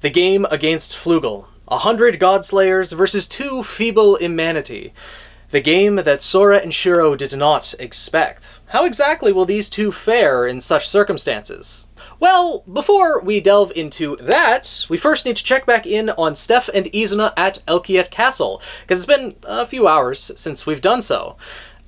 The game against Flugel. 100 Godslayers versus 2 feeble Immanity. The game that Sora and Shiro did not expect. How exactly will these two fare in such circumstances? Well, before we delve into that, we first need to check back in on Steph and Izuna at Elkiet Castle, because it's been a few hours since we've done so.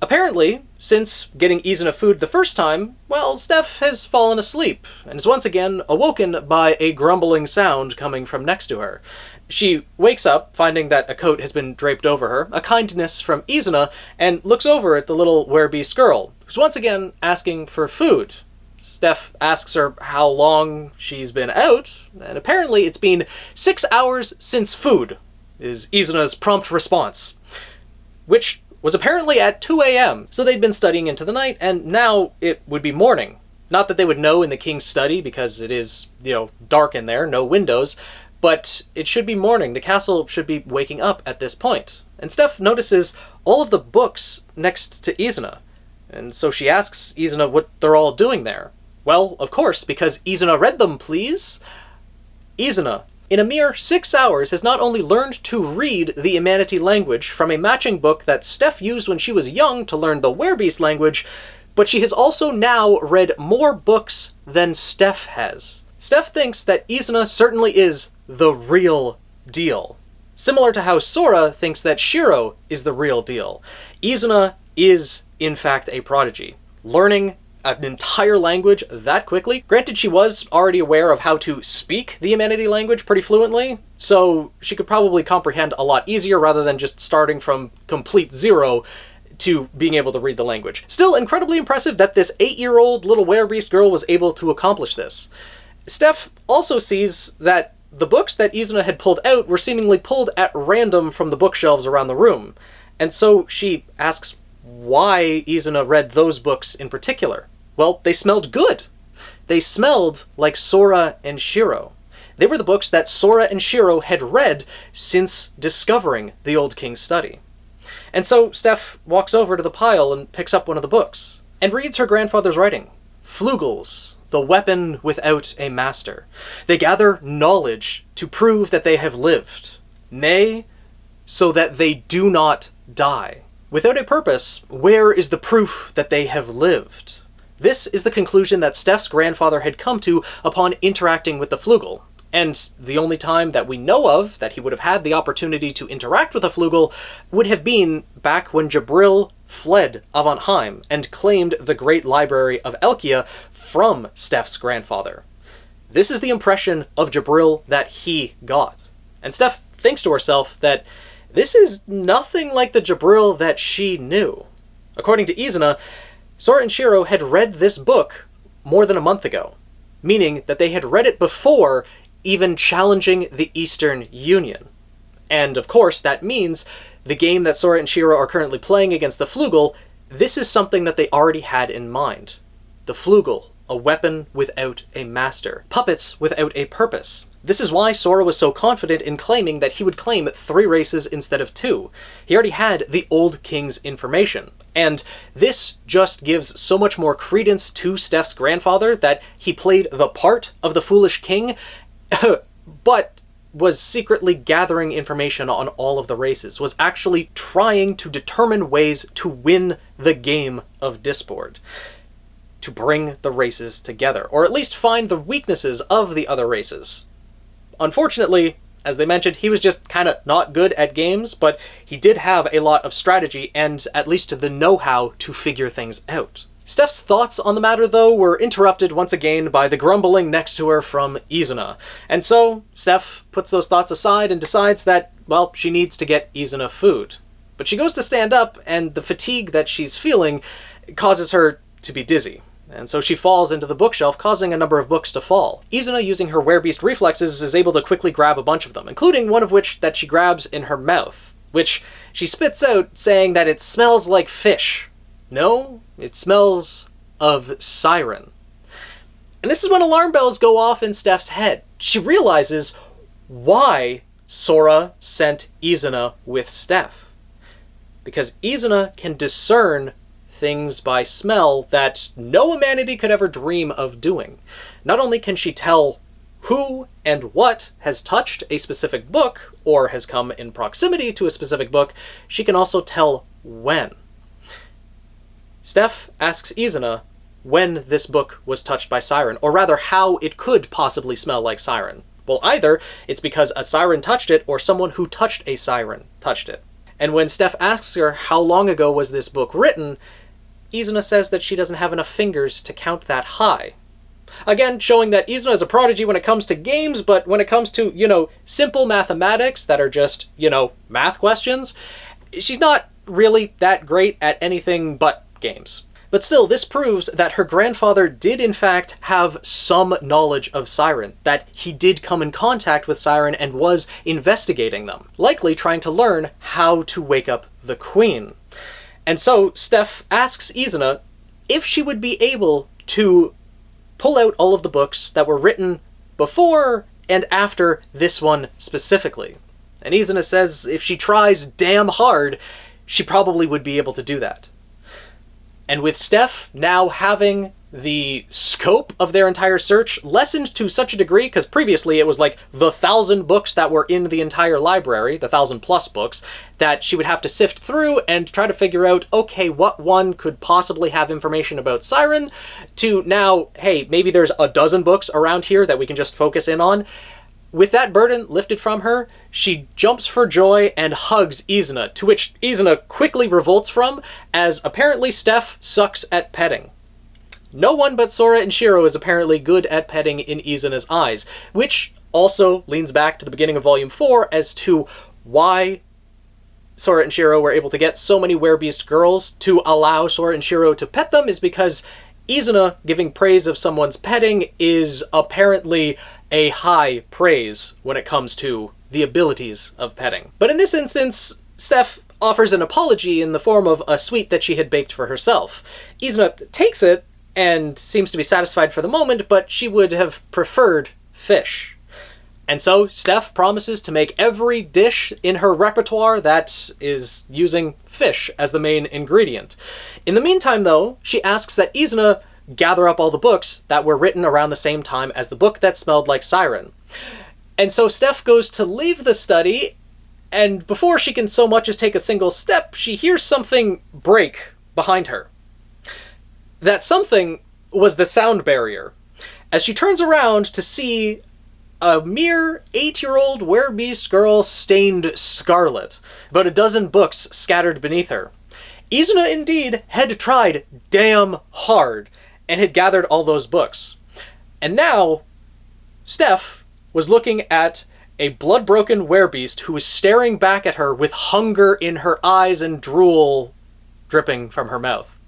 Apparently, since getting Izuna food the first time, well, Steph has fallen asleep, and is once again awoken by a grumbling sound coming from next to her. She wakes up, finding that a coat has been draped over her, a kindness from Izuna, and looks over at the little werebeast girl, who's once again asking for food. Steph asks her how long she's been out, and apparently it's been 6 hours since food, is Izuna's prompt response. Which was apparently at 2 a.m., so they'd been studying into the night, and now it would be morning. Not that they would know in the king's study, because it is, dark in there, no windows, but it should be morning. The castle should be waking up at this point. And Steph notices all of the books next to Izuna, and so she asks Izuna what they're all doing there. Well, of course, because Izuna read them, please. Izuna, in a mere 6 hours, has not only learned to read the Immanity language from a matching book that Steph used when she was young to learn the werebeast language, but she has also now read more books than Steph has. Steph thinks that Izuna certainly is the real deal. Similar to how Sora thinks that Shiro is the real deal. Izuna is, in fact, a prodigy. Learning an entire language that quickly. Granted, she was already aware of how to speak the Immanity language pretty fluently, so she could probably comprehend a lot easier rather than just starting from complete zero to being able to read the language. Still incredibly impressive that this 8-year-old little werebeast girl was able to accomplish this. Steph also sees that the books that Izuna had pulled out were seemingly pulled at random from the bookshelves around the room, and so she asks why Izuna read those books in particular. Well, they smelled good. They smelled like Sora and Shiro. They were the books that Sora and Shiro had read since discovering the Old King's study. And so Steph walks over to the pile and picks up one of the books, and reads her grandfather's writing. Flugels, the weapon without a master. They gather knowledge to prove that they have lived. Nay, so that they do not die. Without a purpose, where is the proof that they have lived? This is the conclusion that Steph's grandfather had come to upon interacting with the Flugel, and the only time that we know of that he would have had the opportunity to interact with a Flugel would have been back when Jibril fled Avanheim and claimed the great library of Elkia from Steph's grandfather. This is the impression of Jibril that he got. And Steph thinks to herself that this is nothing like the Jibril that she knew. According to Izuna, Sora and Shiro had read this book more than a month ago, meaning that they had read it before even challenging the Eastern Union. And of course, that means the game that Sora and Shiro are currently playing against the Flugel, this is something that they already had in mind. The Flugel, a weapon without a master. Puppets without a purpose. This is why Sora was so confident in claiming that he would claim 3 races instead of 2. He already had the Old King's information. And this just gives so much more credence to Steph's grandfather that he played the part of the foolish king, but was secretly gathering information on all of the races, was actually trying to determine ways to win the game of Discord, to bring the races together, or at least find the weaknesses of the other races. Unfortunately, as they mentioned, he was just kind of not good at games, but he did have a lot of strategy and at least the know-how to figure things out. Steph's thoughts on the matter, though, were interrupted once again by the grumbling next to her from Izuna. And so, Steph puts those thoughts aside and decides that, well, she needs to get Izuna food. But she goes to stand up, and the fatigue that she's feeling causes her to be dizzy. And so she falls into the bookshelf, causing a number of books to fall. Izuna, using her werebeast reflexes, is able to quickly grab a bunch of them, including one of which that she grabs in her mouth, which she spits out, saying that it smells like fish. No, it smells of siren. And this is when alarm bells go off in Steph's head. She realizes why Sora sent Izuna with Steph. Because Izuna can discern things by smell that no humanity could ever dream of doing. Not only can she tell who and what has touched a specific book or has come in proximity to a specific book, she can also tell when. Steph asks Izuna when this book was touched by Siren, or rather how it could possibly smell like Siren. Well, either it's because a siren touched it or someone who touched a siren touched it. And when Steph asks her how long ago was this book written, Izuna says that she doesn't have enough fingers to count that high. Again, showing that Izuna is a prodigy when it comes to games, but when it comes to, simple mathematics that are just, math questions, she's not really that great at anything but games. But still, this proves that her grandfather did in fact have some knowledge of Siren, that he did come in contact with Siren and was investigating them, likely trying to learn how to wake up the queen. And so Steph asks Izuna if she would be able to pull out all of the books that were written before and after this one specifically. And Izuna says if she tries damn hard, she probably would be able to do that. And with Steph now having the scope of their entire search lessened to such a degree, because previously it was like the 1,000 books that were in the entire library, the 1,000+ books, that she would have to sift through and try to figure out, okay, what one could possibly have information about Siren, to now, hey, maybe there's a dozen books around here that we can just focus in on. With that burden lifted from her, she jumps for joy and hugs Izuna, to which Izuna quickly revolts from, as apparently Steph sucks at petting. No one but Sora and Shiro is apparently good at petting in Izuna's eyes, which also leans back to the beginning of Volume 4 as to why Sora and Shiro were able to get so many werebeast girls to allow Sora and Shiro to pet them, is because Izuna giving praise of someone's petting is apparently a high praise when it comes to the abilities of petting. But in this instance, Steph offers an apology in the form of a sweet that she had baked for herself. Izuna takes it and seems to be satisfied for the moment, but she would have preferred fish. And so Steph promises to make every dish in her repertoire that is using fish as the main ingredient. In the meantime, though, she asks that Izuna gather up all the books that were written around the same time as the book that smelled like Siren. And so Steph goes to leave the study, and before she can so much as take a single step, she hears something break behind her. That something was the sound barrier. As she turns around to see a mere 8-year-old werebeast girl stained scarlet, about a dozen books scattered beneath her. Izuna indeed had tried damn hard and had gathered all those books. And now, Steph was looking at a blood-broken werebeast who was staring back at her with hunger in her eyes and drool dripping from her mouth.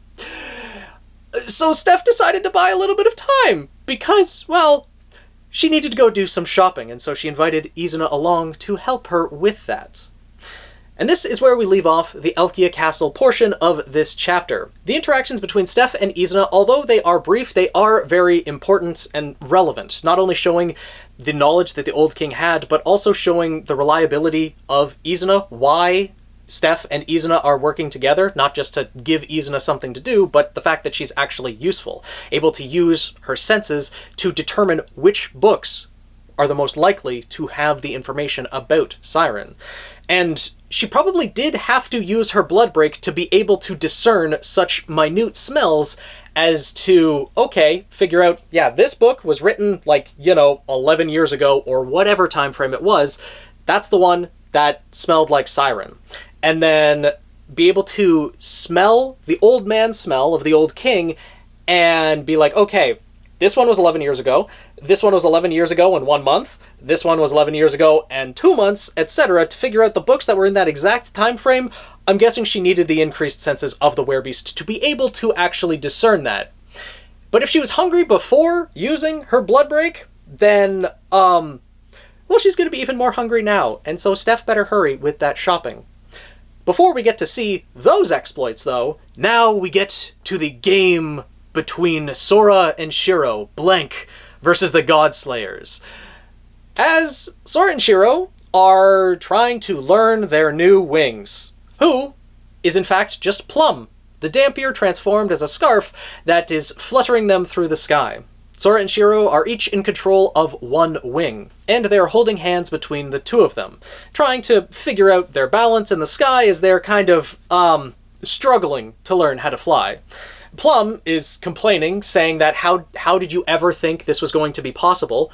So Steph decided to buy a little bit of time, because, well, she needed to go do some shopping, and so she invited Izuna along to help her with that. And this is where we leave off the Elkia Castle portion of this chapter. The interactions between Steph and Izuna, although they are brief, they are very important and relevant, not only showing the knowledge that the Old King had, but also showing the reliability of Izuna, why Steph and Izuna are working together, not just to give Izuna something to do, but the fact that she's actually useful, able to use her senses to determine which books are the most likely to have the information about Siren. And she probably did have to use her blood break to be able to discern such minute smells as to, okay, figure out, yeah, this book was written 11 years ago, or whatever time frame it was. That's the one that smelled like Siren. And then be able to smell the old man smell of the old king and be like, okay, this one was 11 years ago, this one was 11 years ago and 1 month, this one was 11 years ago and 2 months, etc., to figure out the books that were in that exact time frame. I'm guessing she needed the increased senses of the werebeast to be able to actually discern that. But if she was hungry before using her blood break, then, well, she's going to be even more hungry now, and so Steph better hurry with that shopping. Before we get to see those exploits, though, now we get to the game between Sora and Shiro, blank, versus the Godslayers. As Sora and Shiro are trying to learn their new wings, who is in fact just Plum, the Dampier transformed as a scarf that is fluttering them through the sky. Sora and Shiro are each in control of one wing, and they are holding hands between the two of them, trying to figure out their balance in the sky as they're kind of, struggling to learn how to fly. Plum is complaining, saying that how did you ever think this was going to be possible?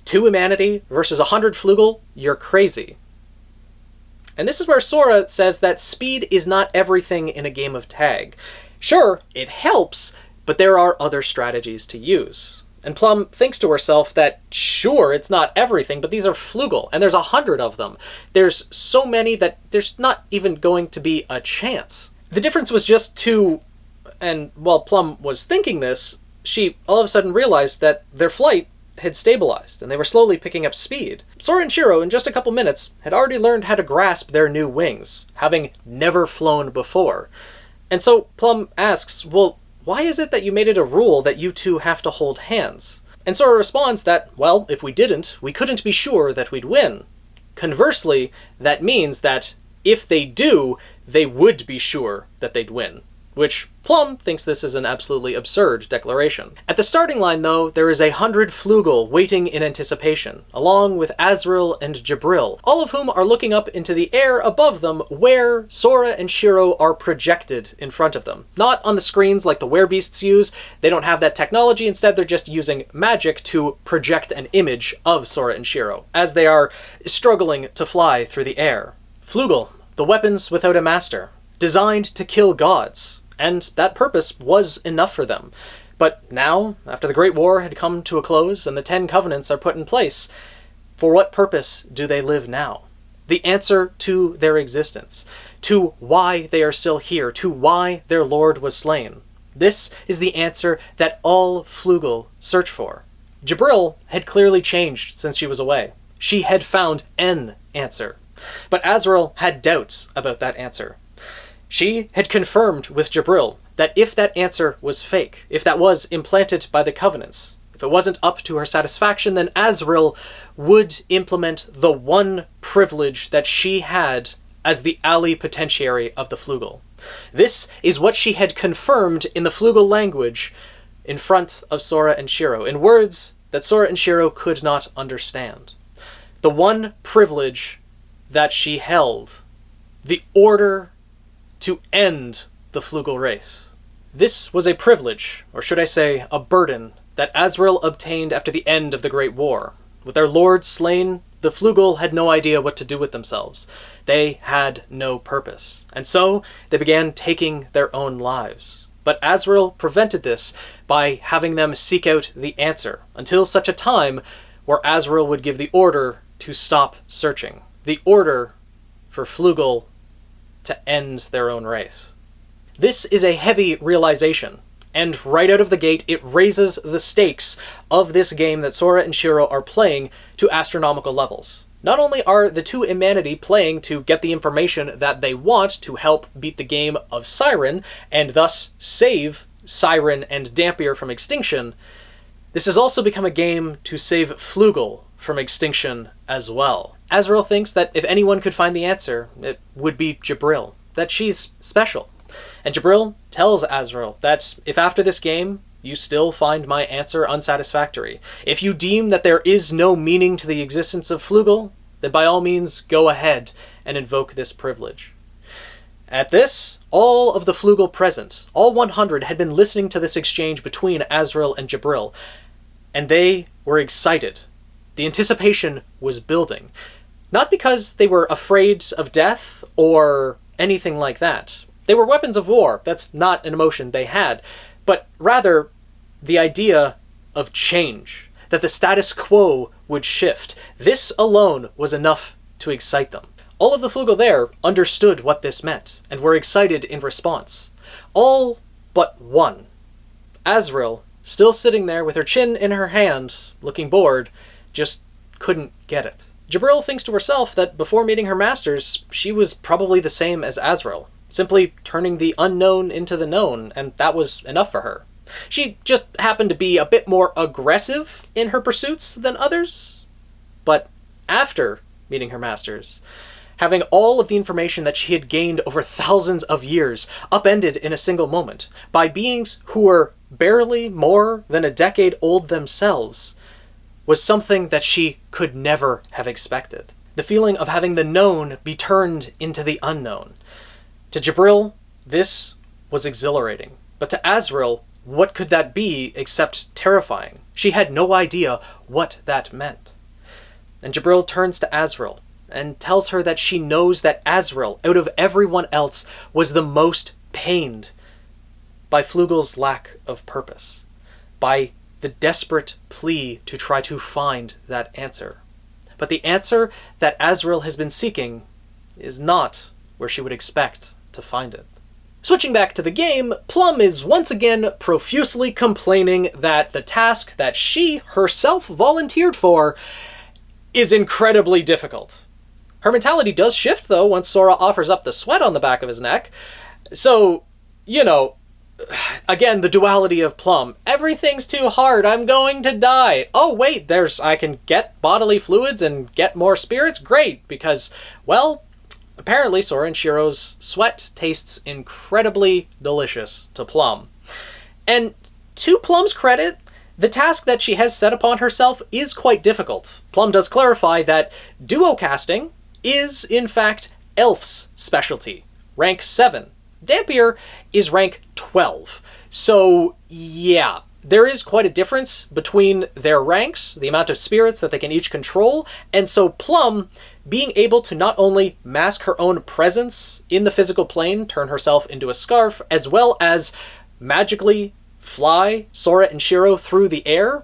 2 humanity versus 100 Flugel? You're crazy. And this is where Sora says that speed is not everything in a game of tag. Sure, it helps, but there are other strategies to use. And Plum thinks to herself that, sure, it's not everything, but these are Flugel, and there's 100 of them. There's so many that there's not even going to be a chance. The difference was just and while Plum was thinking this, she all of a sudden realized that their flight had stabilized, and they were slowly picking up speed. Sora and Shiro, in just a couple minutes, had already learned how to grasp their new wings, having never flown before. And so Plum asks, well, why is it that you made it a rule that you two have to hold hands? And Sora responds that, well, if we didn't, we couldn't be sure that we'd win. Conversely, that means that if they do, they would be sure that they'd win. Which Plum thinks this is an absolutely absurd declaration. At the starting line, though, there is 100 Flugel waiting in anticipation, along with Azrael and Jibril, all of whom are looking up into the air above them where Sora and Shiro are projected in front of them. Not on the screens like the werebeasts use. They don't have that technology. Instead, they're just using magic to project an image of Sora and Shiro, as they are struggling to fly through the air. Flugel, the weapons without a master, designed to kill gods. And that purpose was enough for them. But now, after the Great War had come to a close and the 10 Covenants are put in place, for what purpose do they live now? The answer to their existence, to why they are still here, to why their lord was slain. This is the answer that all Flugel search for. Jibril had clearly changed since she was away. She had found an answer. But Azrael had doubts about that answer. She had confirmed with Jibril that if that answer was fake, if that was implanted by the Covenants, if it wasn't up to her satisfaction, then Azrael would implement the one privilege that she had as the ally potentiary of the Flugel. This is what she had confirmed in the Flugel language in front of Sora and Shiro, in words that Sora and Shiro could not understand. The one privilege that she held, the order to end the Flugel race. This was a privilege, or should I say, a burden, that Azrael obtained after the end of the Great War. With their lord slain, the Flugel had no idea what to do with themselves. They had no purpose. And so, they began taking their own lives. But Azrael prevented this by having them seek out the answer, until such a time where Azrael would give the order to stop searching. The order for Flugel to end their own race. This is a heavy realization, and right out of the gate it raises the stakes of this game that Sora and Shiro are playing to astronomical levels. Not only are the two humanity playing to get the information that they want to help beat the game of Siren, and thus save Siren and Dampier from extinction, this has also become a game to save Flugel from extinction as well. Azrael thinks that if anyone could find the answer, it would be Jibril, that she's special. And Jibril tells Azrael that if after this game you still find my answer unsatisfactory, if you deem that there is no meaning to the existence of Flugel, then by all means go ahead and invoke this privilege. At this, all of the Flugel present, all 100, had been listening to this exchange between Azrael and Jibril, and they were excited. The anticipation was building. Not because they were afraid of death or anything like that. They were weapons of war. That's not an emotion they had. But rather, the idea of change. That the status quo would shift. This alone was enough to excite them. All of the Flugel there understood what this meant, and were excited in response. All but one. Azrael, still sitting there with her chin in her hand, looking bored, just couldn't get it. Jibril thinks to herself that before meeting her masters, she was probably the same as Azrael, simply turning the unknown into the known, and that was enough for her. She just happened to be a bit more aggressive in her pursuits than others. But after meeting her masters, having all of the information that she had gained over thousands of years upended in a single moment by beings who were barely more than a decade old themselves, was something that she could never have expected. The feeling of having the known be turned into the unknown. To Jibril, this was exhilarating. But to Azrael, what could that be except terrifying? She had no idea what that meant. And Jibril turns to Azrael and tells her that she knows that Azrael, out of everyone else, was the most pained by Flugel's lack of purpose, by the desperate plea to try to find that answer. But the answer that Azrael has been seeking is not where she would expect to find it. Switching back to the game, Plum is once again profusely complaining that the task that she herself volunteered for is incredibly difficult. Her mentality does shift, though, once Sora offers up the sweat on the back of his neck. So, again, the duality of Plum. Everything's too hard, I'm going to die. Oh wait, I can get bodily fluids and get more spirits? Great, because, well, apparently Sora and Shiro's sweat tastes incredibly delicious to Plum. And to Plum's credit, the task that she has set upon herself is quite difficult. Plum does clarify that duo casting is, in fact, Elf's specialty, rank 7. Dampier is rank 12. So, yeah, there is quite a difference between their ranks, the amount of spirits that they can each control, and so Plum, being able to not only mask her own presence in the physical plane, turn herself into a scarf, as well as magically fly Sora and Shiro through the air,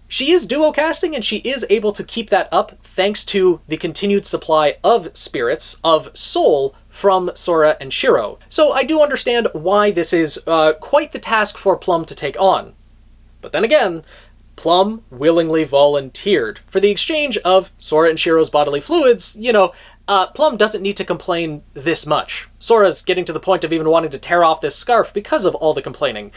she is duo casting and she is able to keep that up thanks to the continued supply of spirits, of soul, from Sora and Shiro. So I do understand why this is quite the task for Plum to take on. But then again, Plum willingly volunteered. For the exchange of Sora and Shiro's bodily fluids, Plum doesn't need to complain this much. Sora's getting to the point of even wanting to tear off this scarf because of all the complaining.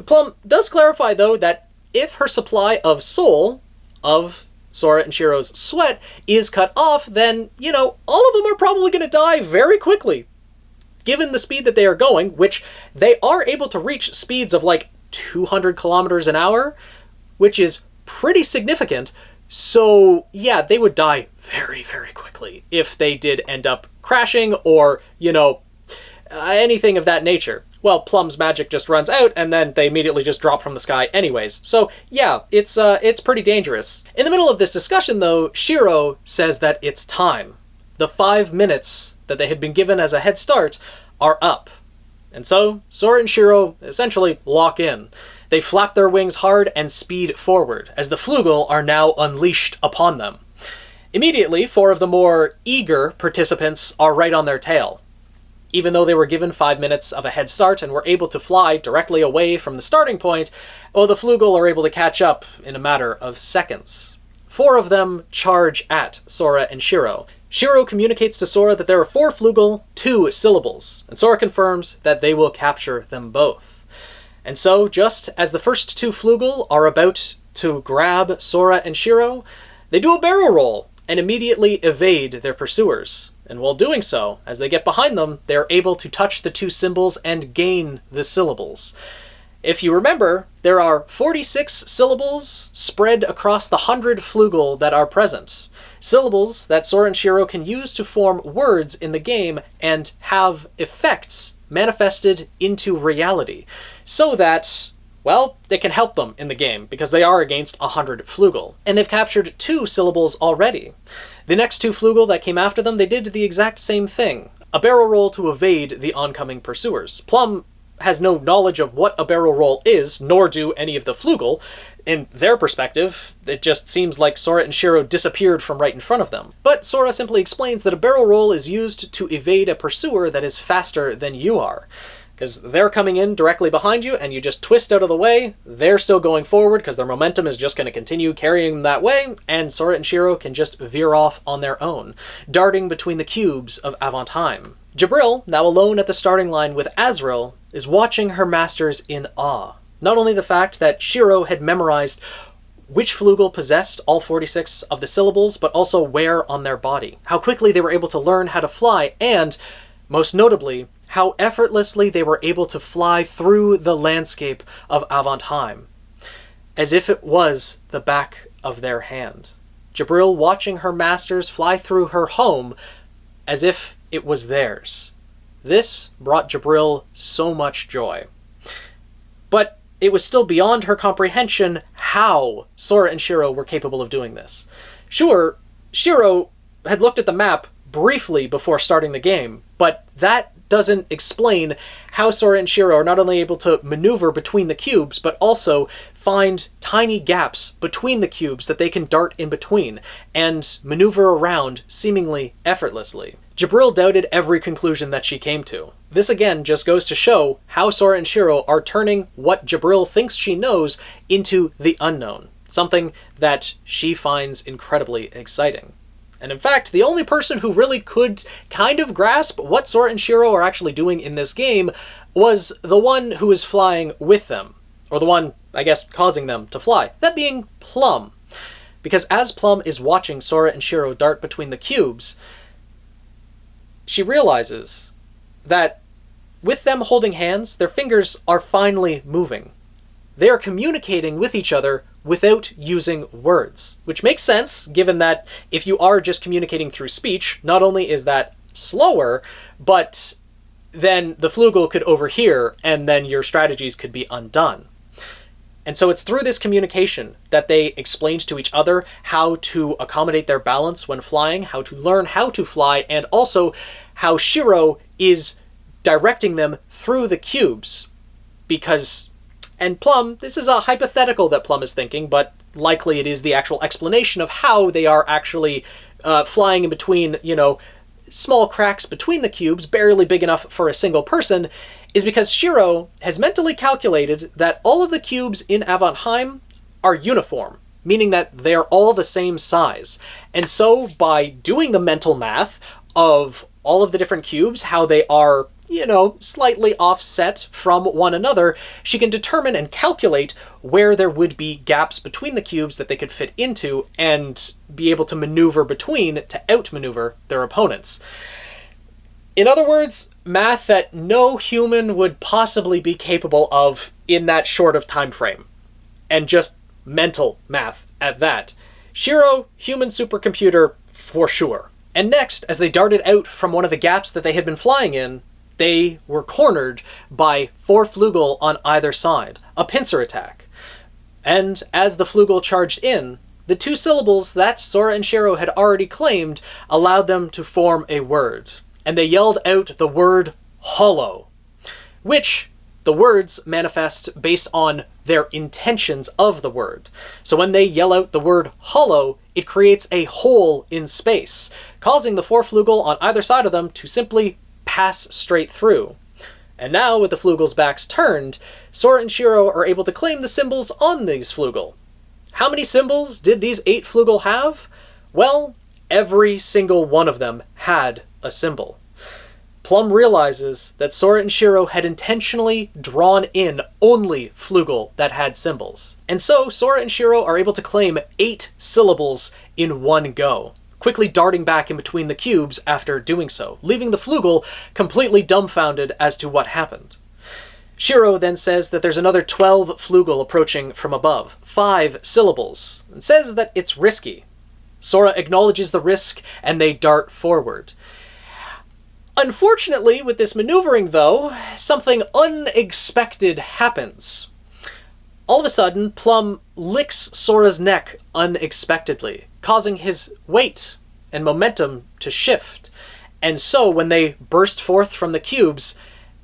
Plum does clarify, though, that if her supply of soul, of Sora and Shiro's sweat, is cut off, then, all of them are probably going to die very quickly. Given the speed that they are going, which they are able to reach speeds of like 200 kilometers an hour, which is pretty significant. So, yeah, they would die very, very quickly if they did end up crashing or, anything of that nature. Well, Plum's magic just runs out, and then they immediately just drop from the sky anyways. So, yeah, it's pretty dangerous. In the middle of this discussion, though, Shiro says that it's time. The 5 minutes that they had been given as a head start are up. And so, Sora and Shiro essentially lock in. They flap their wings hard and speed forward, as the Flugel are now unleashed upon them. Immediately, 4 of the more eager participants are right on their tail. Even though they were given 5 minutes of a head start and were able to fly directly away from the starting point, the Flugel are able to catch up in a matter of seconds. 4 of them charge at Sora and Shiro. Shiro communicates to Sora that there are 4 Flugel, 2 syllables, and Sora confirms that they will capture them both. And so, just as the first 2 Flugel are about to grab Sora and Shiro, they do a barrel roll and immediately evade their pursuers. And while doing so, as they get behind them, they are able to touch the 2 symbols and gain the syllables. If you remember, there are 46 syllables spread across the 100 Flugel that are present. Syllables that Sora and Shiro can use to form words in the game and have effects manifested into reality. So that, they can help them in the game, because they are against 100 Flugel. And they've captured 2 syllables already. The next 2 Flugel that came after them, they did the exact same thing. A barrel roll to evade the oncoming pursuers. Plum has no knowledge of what a barrel roll is, nor do any of the Flugel. In their perspective, it just seems like Sora and Shiro disappeared from right in front of them. But Sora simply explains that a barrel roll is used to evade a pursuer that is faster than you are. Because they're coming in directly behind you, and you just twist out of the way, they're still going forward because their momentum is just going to continue carrying them that way, and Sora and Shiro can just veer off on their own, darting between the cubes of Avantheim. Jibril, now alone at the starting line with Azrael, is watching her masters in awe. Not only the fact that Shiro had memorized which Flugel possessed all 46 of the syllables, but also where on their body, how quickly they were able to learn how to fly, and most notably, how effortlessly they were able to fly through the landscape of Avantheim, as if it was the back of their hand. Jibril watching her masters fly through her home as if it was theirs. This brought Jibril so much joy. But it was still beyond her comprehension how Sora and Shiro were capable of doing this. Sure, Shiro had looked at the map briefly before starting the game, but that doesn't explain how Sora and Shiro are not only able to maneuver between the cubes, but also find tiny gaps between the cubes that they can dart in between and maneuver around seemingly effortlessly. Jibril doubted every conclusion that she came to. This again just goes to show how Sora and Shiro are turning what Jibril thinks she knows into the unknown, something that she finds incredibly exciting. And in fact, the only person who really could kind of grasp what Sora and Shiro are actually doing in this game was the one who is flying with them. Or the one, I guess, causing them to fly. That being Plum. Because as Plum is watching Sora and Shiro dart between the cubes, she realizes that with them holding hands, their fingers are finally moving. They are communicating with each other without using words, which makes sense given that if you are just communicating through speech, not only is that slower, but then the Flugel could overhear and then your strategies could be undone. And so it's through this communication that they explained to each other how to accommodate their balance when flying, how to learn how to fly, and also how Shiro is directing them through the cubes. Because, and Plum, this is a hypothetical that Plum is thinking, but likely it is the actual explanation of how they are actually flying in between, small cracks between the cubes, barely big enough for a single person, is because Shiro has mentally calculated that all of the cubes in Avantheim are uniform, meaning that they're all the same size. And so by doing the mental math of all of the different cubes, how they are, slightly offset from one another, she can determine and calculate where there would be gaps between the cubes that they could fit into and be able to maneuver between to outmaneuver their opponents. In other words, math that no human would possibly be capable of in that short of time frame. And just mental math at that. Shiro, human supercomputer, for sure. And next, as they darted out from one of the gaps that they had been flying in, they were cornered by 4 Flugel on either side, a pincer attack. And as the Flugel charged in, the 2 syllables that Sora and Shiro had already claimed allowed them to form a word. And they yelled out the word hollow, which the words manifest based on their intentions of the word. So when they yell out the word hollow, it creates a hole in space, causing the 4 Flugel on either side of them to simply pass straight through. And now, with the Flugel's backs turned, Sora and Shiro are able to claim the symbols on these Flugel. How many symbols did these 8 Flugel have? Well, every single one of them had a symbol. Plum realizes that Sora and Shiro had intentionally drawn in only Flugel that had symbols. And so Sora and Shiro are able to claim 8 syllables in one go, quickly darting back in between the cubes after doing so, leaving the Flugel completely dumbfounded as to what happened. Shiro then says that there's another 12 Flugel approaching from above, 5 syllables, and says that it's risky. Sora acknowledges the risk and they dart forward. Unfortunately, with this maneuvering though, something unexpected happens. All of a sudden, Plum licks Sora's neck unexpectedly, causing his weight and momentum to shift. And so when they burst forth from the cubes,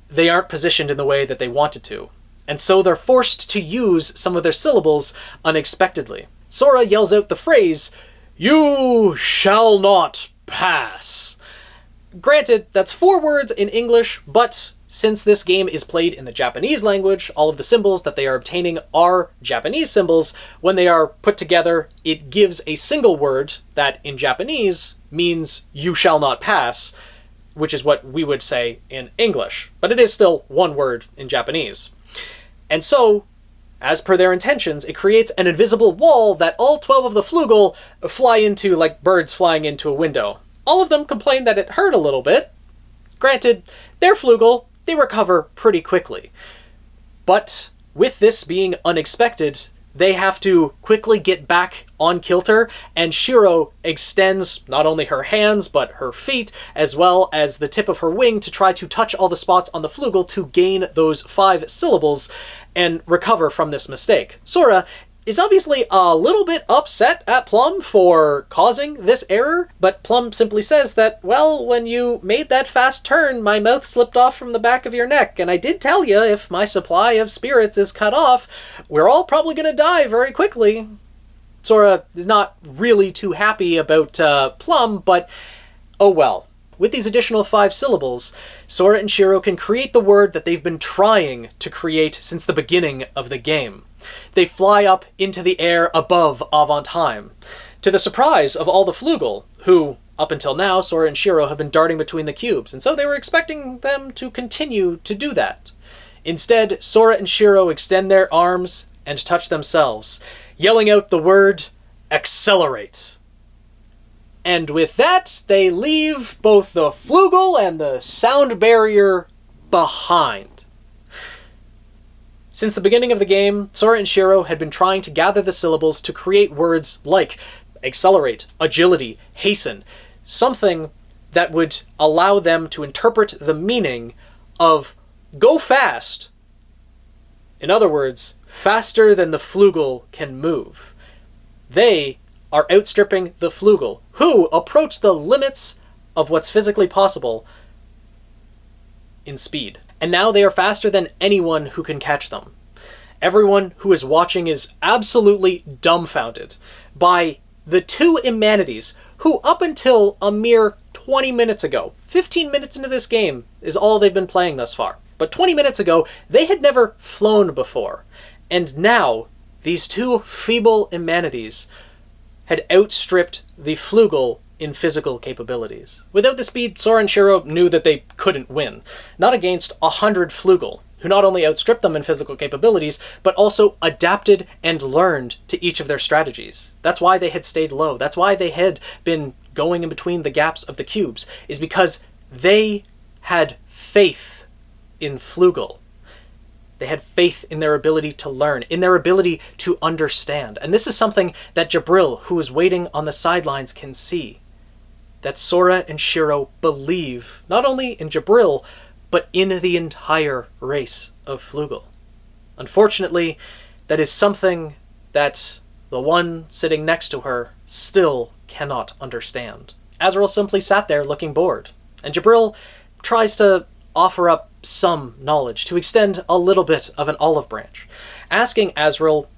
they aren't positioned in the way that they wanted to. And so they're forced to use some of their syllables unexpectedly. Sora yells out the phrase, "You shall not pass." Granted, that's 4 words in English, but since this game is played in the Japanese language, all of the symbols that they are obtaining are Japanese symbols. When they are put together, it gives a single word that in Japanese means "you shall not pass," which is what we would say in English. But it is still one word in Japanese. And so, as per their intentions, it creates an invisible wall that all 12 of the Flugel fly into like birds flying into a window. All of them complain that it hurt a little bit. Granted, their Flugel, they recover pretty quickly. But with this being unexpected, they have to quickly get back on kilter, and Shiro extends not only her hands, but her feet, as well as the tip of her wing to try to touch all the spots on the Flugel to gain those 5 syllables and recover from this mistake. Sora is obviously a little bit upset at Plum for causing this error, but Plum simply says that, well, when you made that fast turn, my mouth slipped off from the back of your neck, and I did tell you if my supply of spirits is cut off, we're all probably gonna die very quickly. Sora is not really too happy about Plum, but oh well. With these additional 5 syllables, Sora and Shiro can create the word that they've been trying to create since the beginning of the game. They fly up into the air above Avantheim, to the surprise of all the Flugel, who, up until now, Sora and Shiro have been darting between the cubes, and so they were expecting them to continue to do that. Instead, Sora and Shiro extend their arms and touch themselves, yelling out the word, accelerate. And with that, they leave both the Flugel and the sound barrier behind. Since the beginning of the game, Sora and Shiro had been trying to gather the syllables to create words like accelerate, agility, hasten, something that would allow them to interpret the meaning of go fast. In other words, faster than the Flugel can move. They are outstripping the Flugel, who approach the limits of what's physically possible in speed. And now they are faster than anyone who can catch them. Everyone who is watching is absolutely dumbfounded by the 2 Imanities who, up until a mere 20 minutes ago, 15 minutes into this game is all they've been playing thus far, but 20 minutes ago, they had never flown before. And now, these 2 feeble Imanities had outstripped the Flugel in physical capabilities. Without the speed, Sora and Shiro knew that they couldn't win. Not against 100 Flugel, who not only outstripped them in physical capabilities, but also adapted and learned to each of their strategies. That's why they had stayed low. That's why they had been going in between the gaps of the cubes, is because they had faith in Flugel. They had faith in their ability to learn, in their ability to understand. And this is something that Jibril, who is waiting on the sidelines, can see. That Sora and Shiro believe not only in Jibril, but in the entire race of Flugel. Unfortunately, that is something that the one sitting next to her still cannot understand. Azrael simply sat there looking bored, and Jibril tries to offer up some knowledge, to extend a little bit of an olive branch, asking Azrael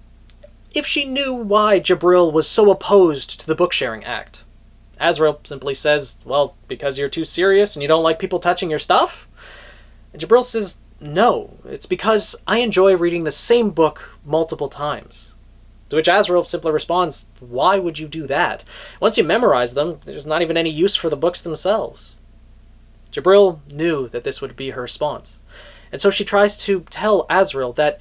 if she knew why Jibril was so opposed to the book-sharing act. Azrael simply says, well, because you're too serious and you don't like people touching your stuff? And Jibril says, no, it's because I enjoy reading the same book multiple times. To which Azrael simply responds, why would you do that? Once you memorize them, there's not even any use for the books themselves. Jibril knew that this would be her response, and so she tries to tell Azrael that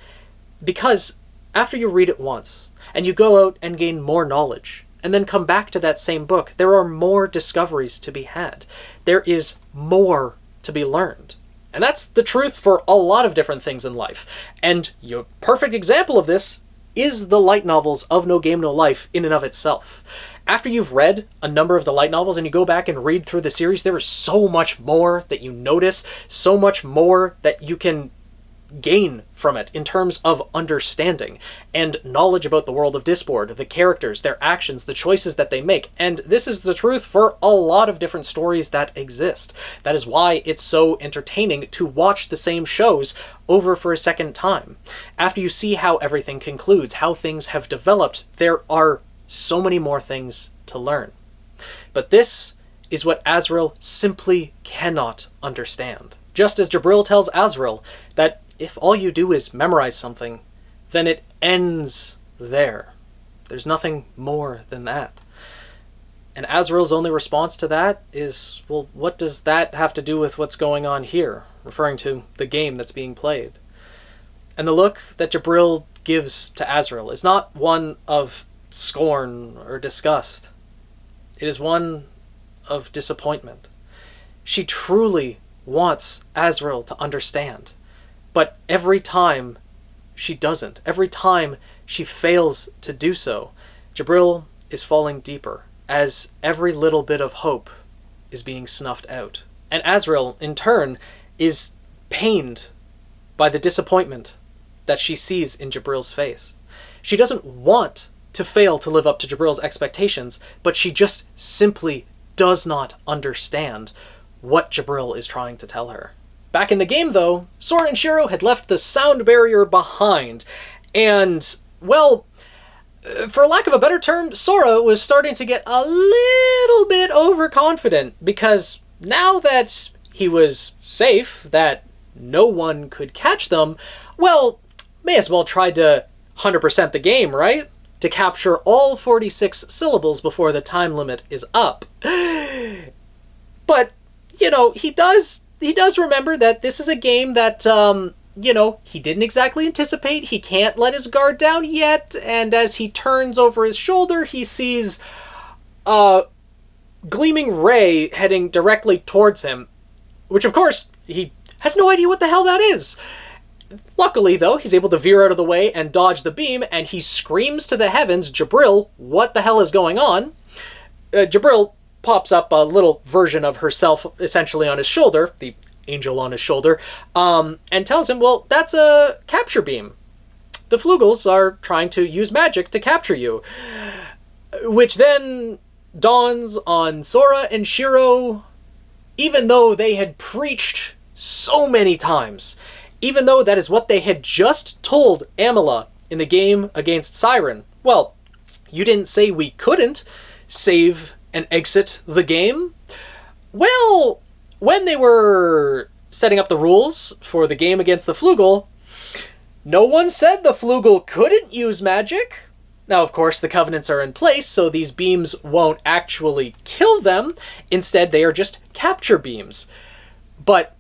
because after you read it once, and you go out and gain more knowledge, and then come back to that same book, there are more discoveries to be had. There is more to be learned. And that's the truth for a lot of different things in life. And your perfect example of this is the light novels of No Game No Life in and of itself. After you've read a number of the light novels and you go back and read through the series, there is so much more that you notice, so much more that you can gain from it in terms of understanding and knowledge about the world of Disboard, the characters, their actions, the choices that they make. And this is the truth for a lot of different stories that exist. That is why it's so entertaining to watch the same shows over for a second time. After you see how everything concludes, how things have developed, there are so many more things to learn. But this is what Azrael simply cannot understand. Just as Jibril tells Azrael that if all you do is memorize something, then it ends there. There's nothing more than that. And Azrael's only response to that is, well, what does that have to do with what's going on here? Referring to the game that's being played. And the look that Jibril gives to Azrael is not one of scorn or disgust. It is one of disappointment. She truly wants Azrael to understand. But every time she doesn't, every time she fails to do so, Jibril is falling deeper as every little bit of hope is being snuffed out. And Azrael, in turn, is pained by the disappointment that she sees in Jibril's face. She doesn't want to fail to live up to Jibril's expectations, but she just simply does not understand what Jibril is trying to tell her. Back in the game, though, Sora and Shiro had left the sound barrier behind, and, well, for lack of a better term, Sora was starting to get a little bit overconfident, because now that he was safe, that no one could catch them, well, may as well try to 100% the game, right? To capture all 46 syllables before the time limit is up. But, you know, he does remember that this is a game that, you know, he didn't exactly anticipate. He can't let his guard down yet, and as he turns over his shoulder, he sees a gleaming ray heading directly towards him, which, of course, he has no idea what the hell that is. Luckily, though, he's able to veer out of the way and dodge the beam, and he screams to the heavens, "Jibril, what the hell is going on?" Jibril pops up a little version of herself, essentially on his shoulder, the angel on his shoulder, and tells him, well, that's a capture beam. The Flugels are trying to use magic to capture you. Which then dawns on Sora and Shiro, even though they had preached so many times, even though that is what they had just told Amila in the game against Siren. Well, you didn't say we couldn't save and exit the game? Well, when they were setting up the rules for the game against the Flugel, no one said the Flugel couldn't use magic. Now, of course, the covenants are in place, so these beams won't actually kill them. Instead, they are just capture beams. But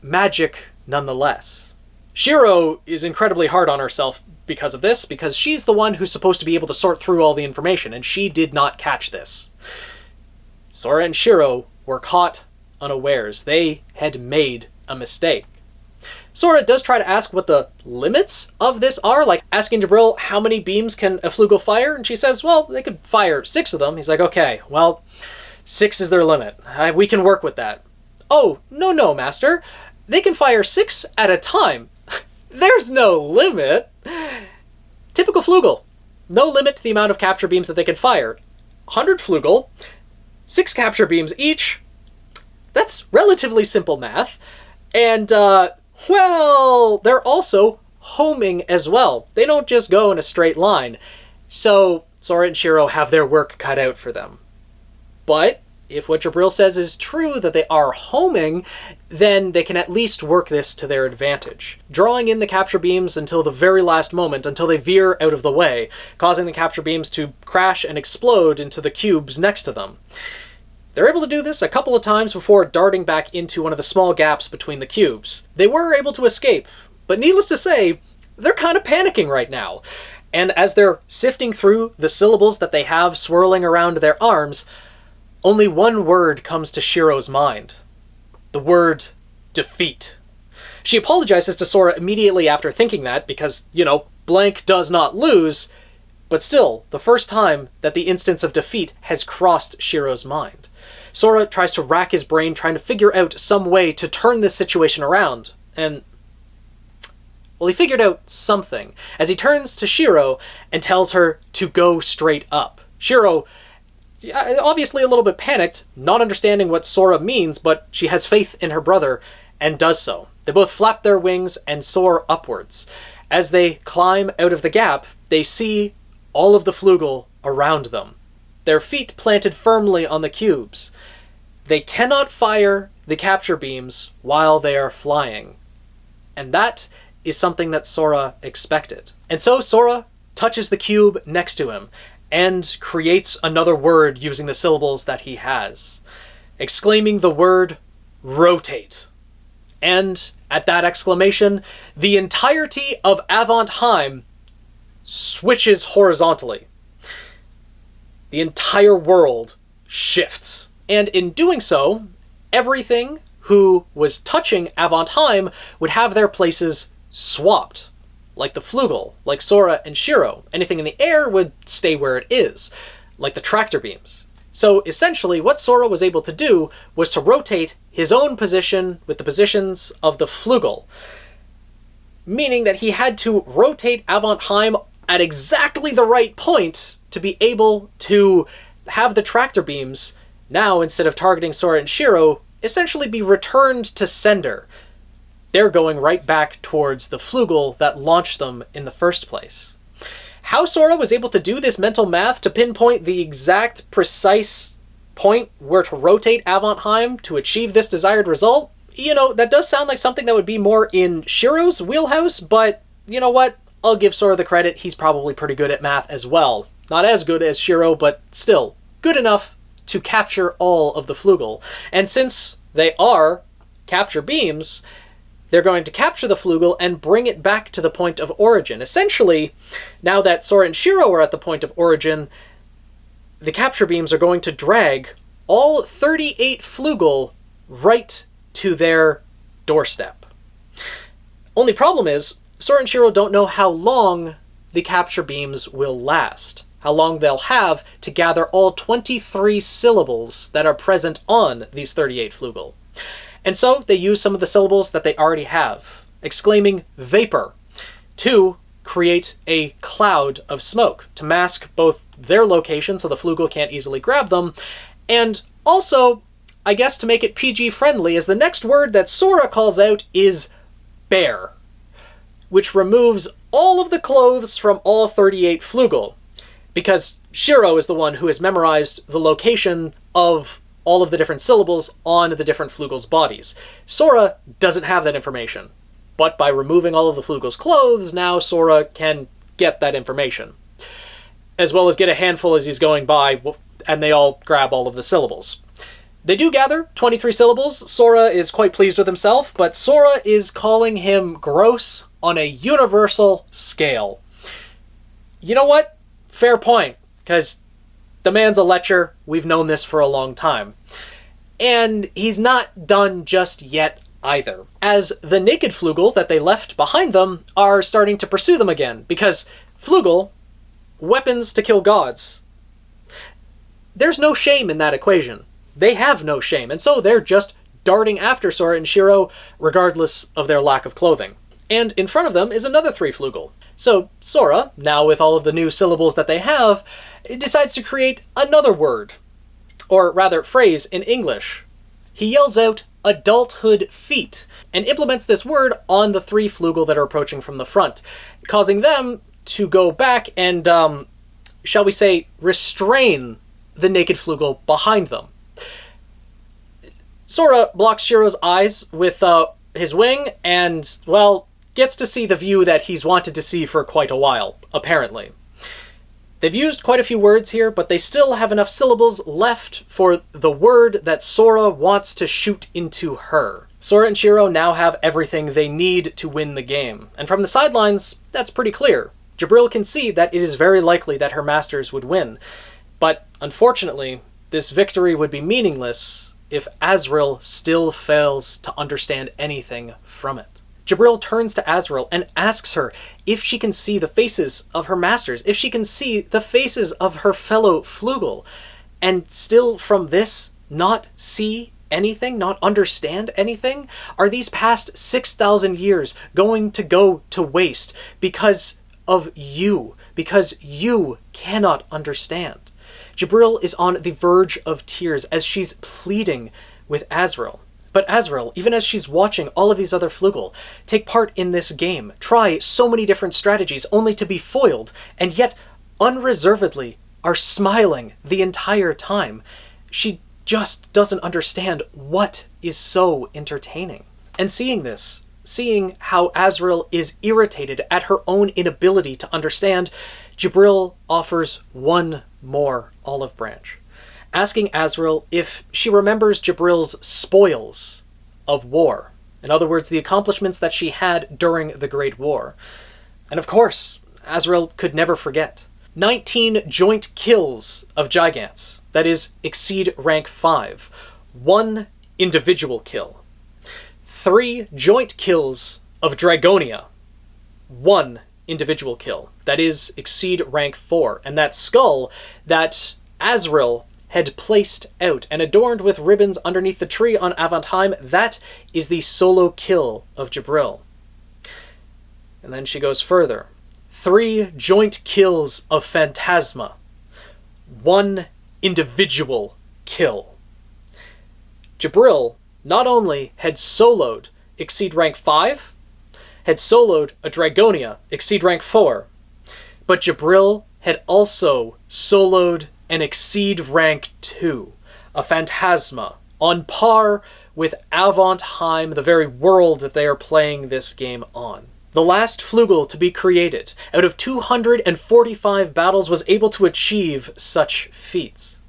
magic nonetheless. Shiro is incredibly hard on herself because of this, because she's the one who's supposed to be able to sort through all the information, and she did not catch this. Sora and Shiro were caught unawares. They had made a mistake. Sora does try to ask what the limits of this are, like asking Jibril how many beams can a Flugel fire, and she says, well, they could fire 6 of them. He's like, okay, well, 6 is their limit. We can work with that. Oh, no, Master. They can fire 6 at a time. There's no limit. Typical Flugel. No limit to the amount of capture beams that they can fire. 100 Flugel, 6 capture beams each. That's relatively simple math. And, well, they're also homing as well. They don't just go in a straight line. So Sora and Shiro have their work cut out for them. But if what Jibril says is true, that they are homing, then they can at least work this to their advantage, drawing in the capture beams until the very last moment, until they veer out of the way, causing the capture beams to crash and explode into the cubes next to them. They're able to do this a couple of times before darting back into one of the small gaps between the cubes. They were able to escape, but needless to say, they're kind of panicking right now. And as they're sifting through the syllables that they have swirling around their arms, only one word comes to Shiro's mind. The word defeat. She apologizes to Sora immediately after thinking that because, you know, blank does not lose, but still, the first time that the instance of defeat has crossed Shiro's mind. Sora tries to rack his brain trying to figure out some way to turn this situation around, and well, he figured out something as he turns to Shiro and tells her to go straight up. Shiro, obviously a little bit panicked, not understanding what Sora means, but she has faith in her brother and does so. They both flap their wings and soar upwards. As they climb out of the gap, they see all of the Flugel around them, their feet planted firmly on the cubes. They cannot fire the capture beams while they are flying. And that is something that Sora expected. And so Sora touches the cube next to him and creates another word using the syllables that he has, exclaiming the word rotate. And at that exclamation, the entirety of Avant-Heim switches horizontally. The entire world shifts. And in doing so, everything, who was touching Avontheim would have their places swapped. Like the Flugel, like Sora and Shiro. Anything in the air would stay where it is, like the tractor beams. So essentially what Sora was able to do was to rotate his own position with the positions of the Flugel, meaning that he had to rotate Avontheim at exactly the right point to be able to have the tractor beams, now instead of targeting Sora and Shiro, essentially be returned to sender. They're going right back towards the Flugel that launched them in the first place. How Sora was able to do this mental math to pinpoint the exact precise point where to rotate Avontheim to achieve this desired result, you know, that does sound like something that would be more in Shiro's wheelhouse, but you know what? I'll give Sora the credit, he's probably pretty good at math as well. Not as good as Shiro, but still good enough to capture all of the Flugel. And since they are capture beams, they're going to capture the Flugel and bring it back to the point of origin. Essentially, now that Sora and Shiro are at the point of origin, the capture beams are going to drag all 38 Flugel right to their doorstep. Only problem is, Sora and Shiro don't know how long the capture beams will last, how long they'll have to gather all 23 syllables that are present on these 38 Flugel. And so they use some of the syllables that they already have, exclaiming vapor, to create a cloud of smoke, to mask both their location so the Flugel can't easily grab them, and also, I guess to make it PG friendly, as the next word that Sora calls out is bear, which removes all of the clothes from all 38 Flugel, because Shiro is the one who has memorized the location of all of the different syllables on the different Flugel's bodies. Sora doesn't have that information, but by removing all of the Flugel's clothes, now Sora can get that information, as well as get a handful as he's going by, and they all grab all of the syllables. They do gather 23 syllables. Sora is quite pleased with himself, but Sora is calling him gross on a universal scale. You know what? Fair point, because the man's a lecher. We've known this for a long time. And he's not done just yet either, as the naked Flugel that they left behind them are starting to pursue them again, because Flugel, weapons to kill gods. There's no shame in that equation. They have no shame, and so they're just darting after Sora and Shiro regardless of their lack of clothing. And in front of them is another 3 Flugel. So Sora, now with all of the new syllables that they have, decides to create another word, or rather phrase in English. He yells out adulthood feet, and implements this word on the 3 Flugel that are approaching from the front, causing them to go back and, shall we say, restrain the naked Flugel behind them. Sora blocks Shiro's eyes with his wing and, well, gets to see the view that he's wanted to see for quite a while, apparently. They've used quite a few words here, but they still have enough syllables left for the word that Sora wants to shoot into her. Sora and Shiro now have everything they need to win the game, and from the sidelines, that's pretty clear. Jibril can see that it is very likely that her masters would win, but unfortunately, this victory would be meaningless if Azrael still fails to understand anything from it. Jibril turns to Azrael and asks her if she can see the faces of her masters, if she can see the faces of her fellow Flugel, and still from this not see anything, not understand anything? Are these past 6,000 years going to go to waste because of you, because you cannot understand? Jibril is on the verge of tears as she's pleading with Azrael. But Azrael, even as she's watching all of these other Flugel take part in this game, try so many different strategies only to be foiled, and yet unreservedly are smiling the entire time, she just doesn't understand what is so entertaining. And seeing this, seeing how Azrael is irritated at her own inability to understand, Jibril offers one more olive branch, asking Azrael if she remembers Jibril's spoils of war. In other words, the accomplishments that she had during the Great War. And of course, Azrael could never forget. 19 joint kills of giants, that is, exceed rank 5. 1 individual kill, 3 joint kills of Dragonia, 1 individual kill. That is, exceed rank 4. And that skull that Azrael had placed out and adorned with ribbons underneath the tree on Avantheim, that is the solo kill of Jibril. And then she goes further. 3 joint kills of Phantasma, 1 individual kill. Jibril not only had soloed exceed rank 5, had soloed a Dragonia exceed rank 4, but Jibril had also soloed an exceed rank 2, a Phantasma, on par with Avantheim, the very world that they are playing this game on. The last Flugel to be created out of 245 battles was able to achieve such feats.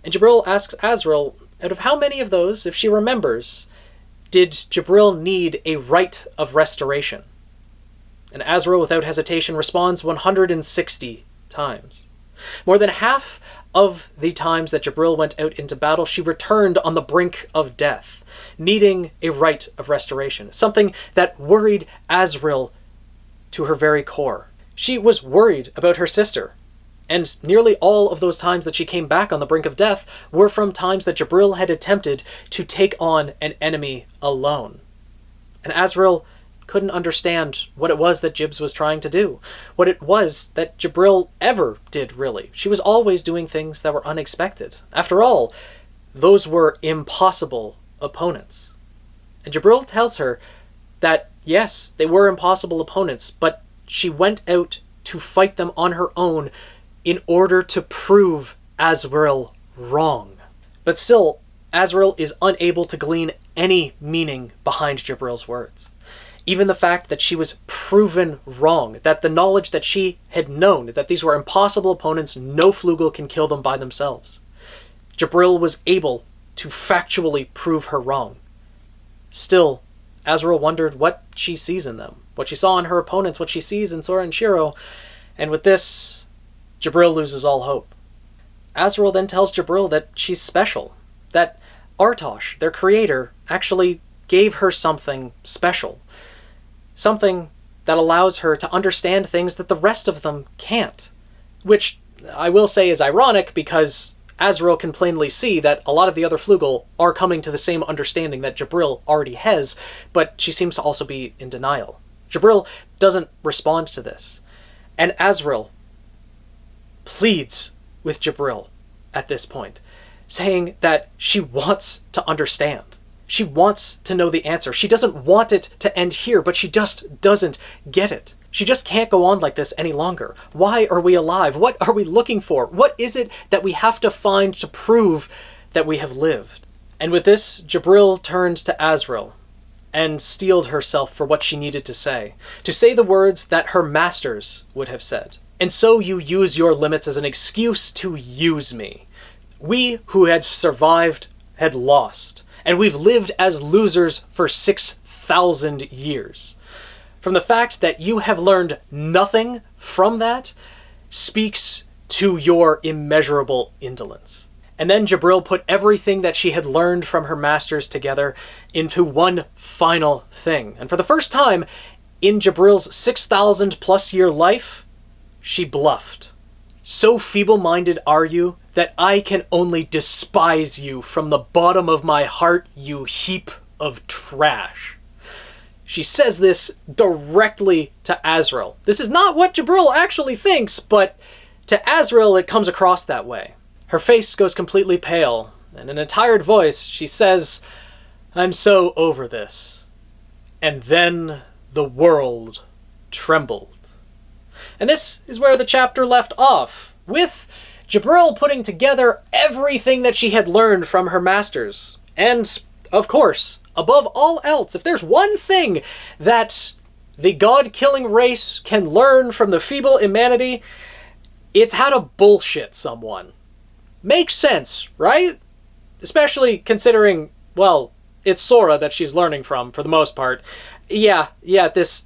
And Jibril asks Azrael, out of how many of those, if she remembers, did Jibril need a rite of restoration? And Azrael, without hesitation, responds 160 times. More than half of the times that Jibril went out into battle, she returned on the brink of death, needing a rite of restoration, something that worried Azrael to her very core. She was worried about her sister, and nearly all of those times that she came back on the brink of death were from times that Jibril had attempted to take on an enemy alone. And Azrael couldn't understand what it was that Jibs was trying to do, what it was that Jibril ever did, really. She was always doing things that were unexpected. After all, those were impossible opponents. And Jibril tells her that, yes, they were impossible opponents, but she went out to fight them on her own in order to prove Azrael wrong. But still, Azrael is unable to glean any meaning behind Jibril's words. Even the fact that she was proven wrong, that the knowledge that she had known, that these were impossible opponents, no Flugel can kill them by themselves. Jibril was able to factually prove her wrong. Still, Azrael wondered what she sees in them, what she saw in her opponents, what she sees in Sora and Shiro, and with this, Jibril loses all hope. Azrael then tells Jibril that she's special, that Artosh, their creator, actually gave her something special. Something that allows her to understand things that the rest of them can't. Which I will say is ironic because Azrael can plainly see that a lot of the other Flugel are coming to the same understanding that Jibril already has, but she seems to also be in denial. Jibril doesn't respond to this. And Azrael pleads with Jibril at this point, saying that she wants to understand. She wants to know the answer. She doesn't want it to end here, but she just doesn't get it. She just can't go on like this any longer. Why are we alive? What are we looking for? What is it that we have to find to prove that we have lived? And with this, Jibril turned to Azrael and steeled herself for what she needed to say the words that her masters would have said. And so you use your limits as an excuse to use me. We who had survived had lost, and we've lived as losers for 6,000 years. From the fact that you have learned nothing from that speaks to your immeasurable indolence. And then Jibril put everything that she had learned from her masters together into one final thing. And for the first time in Jibril's 6,000 plus year life, she bluffed. So feeble-minded are you that I can only despise you from the bottom of my heart, you heap of trash. She says this directly to Azrael. This is not what Jibril actually thinks, but to Azrael it comes across that way. Her face goes completely pale, and in a tired voice she says, "I'm so over this." And then the world trembled. And this is where the chapter left off, with Jibril putting together everything that she had learned from her masters. And, of course, above all else, if there's one thing that the god-killing race can learn from the feeble humanity, it's how to bullshit someone. Makes sense, right? Especially considering, well, it's Sora that she's learning from, for the most part. Yeah, this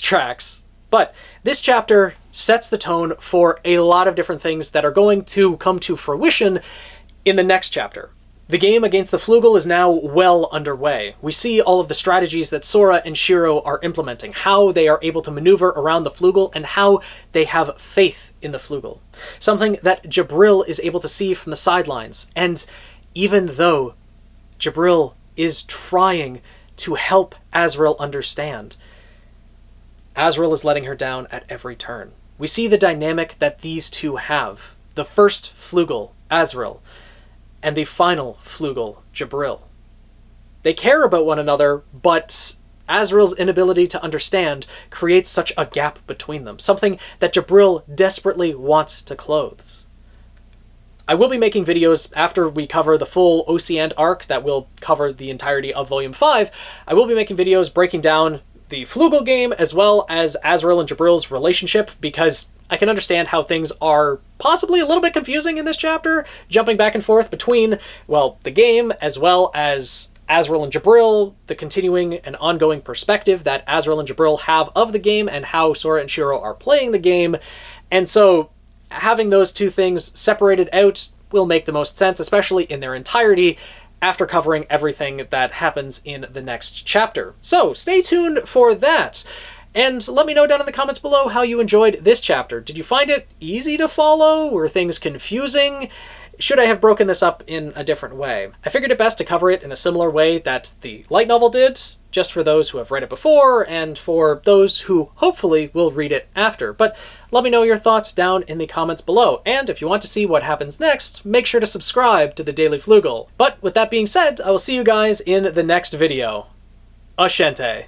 tracks. But this chapter sets the tone for a lot of different things that are going to come to fruition in the next chapter. The game against the Flugel is now well underway. We see all of the strategies that Sora and Shiro are implementing, how they are able to maneuver around the Flugel, and how they have faith in the Flugel. Something that Jibril is able to see from the sidelines. And even though Jibril is trying to help Azrael understand, Azrael is letting her down at every turn. We see the dynamic that these two have. The first Flugel, Azrael, and the final Flugel, Jibril. They care about one another, but Azrael's inability to understand creates such a gap between them, something that Jibril desperately wants to close. I will be making videos after we cover the full Ocean arc that will cover the entirety of Volume 5. I will be making videos breaking down the Flugel game as well as Azrael and Jibril's relationship, because I can understand how things are possibly a little bit confusing in this chapter, jumping back and forth between, well, the game as well as Azrael and Jibril, the continuing and ongoing perspective that Azrael and Jibril have of the game, and how Sora and Shiro are playing the game. And so having those two things separated out will make the most sense, especially in their entirety, after covering everything that happens in the next chapter. So stay tuned for that. And let me know down in the comments below how you enjoyed this chapter. Did you find it easy to follow? Were things confusing? Should I have broken this up in a different way? I figured it best to cover it in a similar way that the light novel did, just for those who have read it before, and for those who hopefully will read it after. But let me know your thoughts down in the comments below. And if you want to see what happens next, make sure to subscribe to the Daily Flugel. But with that being said, I will see you guys in the next video. Ashente.